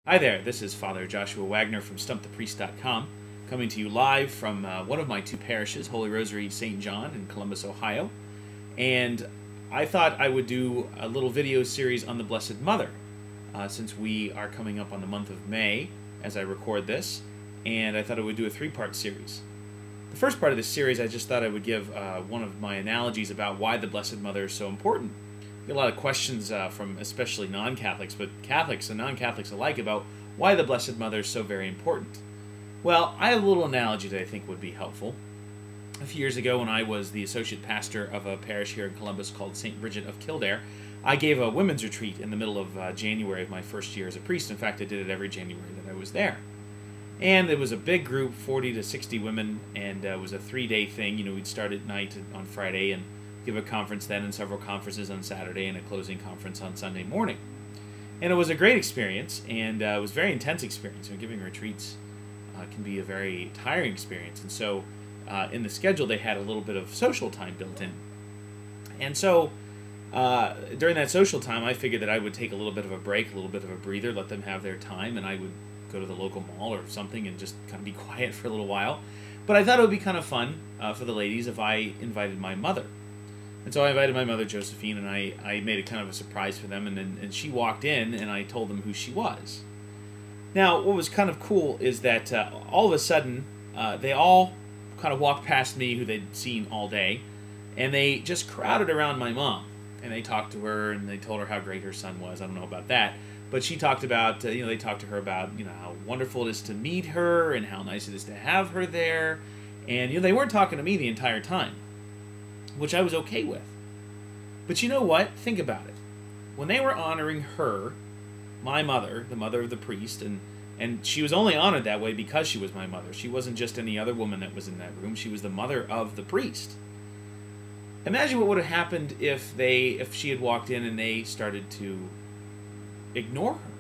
Hi there, this is Father Joshua Wagner from StumpThePriest.com, coming to you live from one of my two parishes, Holy Rosary St. John in Columbus, Ohio. And I thought I would do a little video series on the Blessed Mother, since we are coming up on the month of May as I record this, and I thought I would do a three-part series. The first part of this series, I just thought I would give one of my analogies about why the Blessed Mother is so important. I get a lot of questions from especially non-Catholics, but Catholics and non-Catholics alike, about why the Blessed Mother is so very important. Well, I have a little analogy that I think would be helpful. A few years ago, when I was the associate pastor of a parish here in Columbus called St. Bridget of Kildare, I gave a women's retreat in the middle of January of my first year as a priest. In fact, I did it every January that I was there. And it was a big group, 40 to 60 women, and it was a 3-day thing. You know, we'd start at night on Friday and give a conference then, and several conferences on Saturday, and a closing conference on Sunday morning. And it was a great experience, and it was a very intense experience. You know, giving retreats can be a very tiring experience. And so in the schedule, they had a little bit of social time built in. And so during that social time, I figured that I would take a little bit of a break, a little bit of a breather, let them have their time, and I would go to the local mall or something and just kind of be quiet for a little while. But I thought it would be kind of fun for the ladies if I invited my mother. And so I invited my mother, Josephine, and I made it kind of a surprise for them, and she walked in, and I told them who she was. Now, what was kind of cool is that all of a sudden, they all kind of walked past me, who they'd seen all day, and they just crowded around my mom. And they talked to her, and they told her how great her son was. I don't know about that. But she talked about, they talked to her about, how wonderful it is to meet her, and how nice it is to have her there. And, they weren't talking to me the entire time, which I was okay with. But you know what? Think about it. When they were honoring her, my mother, the mother of the priest, and she was only honored that way because she was my mother. She wasn't just any other woman that was in that room. She was the mother of the priest. Imagine what would have happened if she had walked in and they started to ignore her.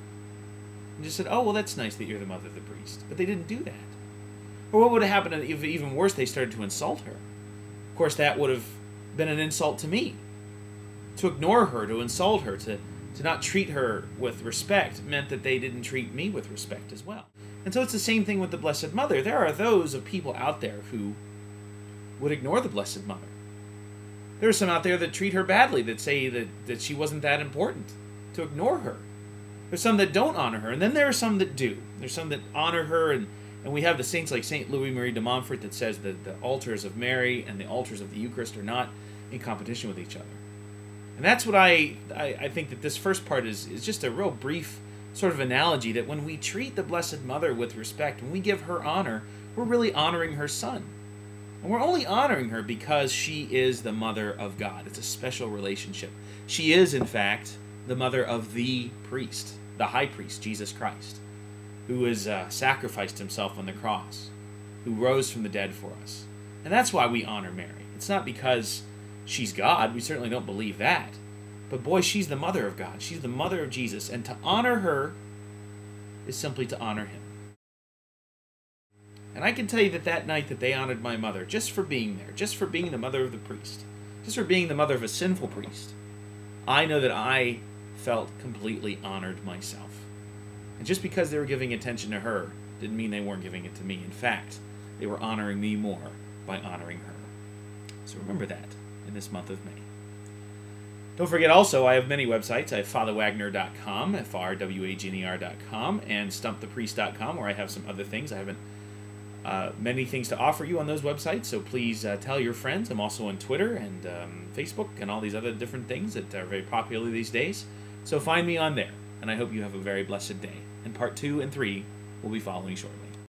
And just said, oh, well, that's nice that you're the mother of the priest. But they didn't do that. Or what would have happened if, even worse, they started to insult her? Of course, that would have been an insult to me. To ignore her, to insult her, to not treat her with respect meant that they didn't treat me with respect as well. And so it's the same thing with the Blessed Mother. There are those of people out there who would ignore the Blessed Mother. There are some out there that treat her badly, that say that she wasn't that important, to ignore her. There's some that don't honor her, and then there are some that do. There's some that honor her, and we have the saints like St. Louis Marie de Montfort that says that the altars of Mary and the altars of the Eucharist are not in competition with each other. And that's what I think that this first part is just a real brief sort of analogy, that when we treat the Blessed Mother with respect, when we give her honor, we're really honoring her Son. And we're only honoring her because she is the Mother of God. It's a special relationship. She is, in fact, the mother of the priest, the high priest, Jesus Christ, who has sacrificed himself on the cross, who rose from the dead for us. And that's why we honor Mary. It's not because she's God. We certainly don't believe that. But boy, she's the mother of God. She's the mother of Jesus. And to honor her is simply to honor him. And I can tell you that that night that they honored my mother, just for being there, just for being the mother of the priest, just for being the mother of a sinful priest, I know that I felt completely honored myself. And just because they were giving attention to her didn't mean they weren't giving it to me. In fact, they were honoring me more by honoring her. So remember that in this month of May. Don't forget also, I have many websites. I have fatherwagner.com, frwagner.com, and stumpthepriest.com, where I have some other things. I haven't many things to offer you on those websites, so please tell your friends. I'm also on Twitter and Facebook and all these other different things that are very popular these days. So find me on there, and I hope you have a very blessed day. And part 2 and 3 will be following shortly.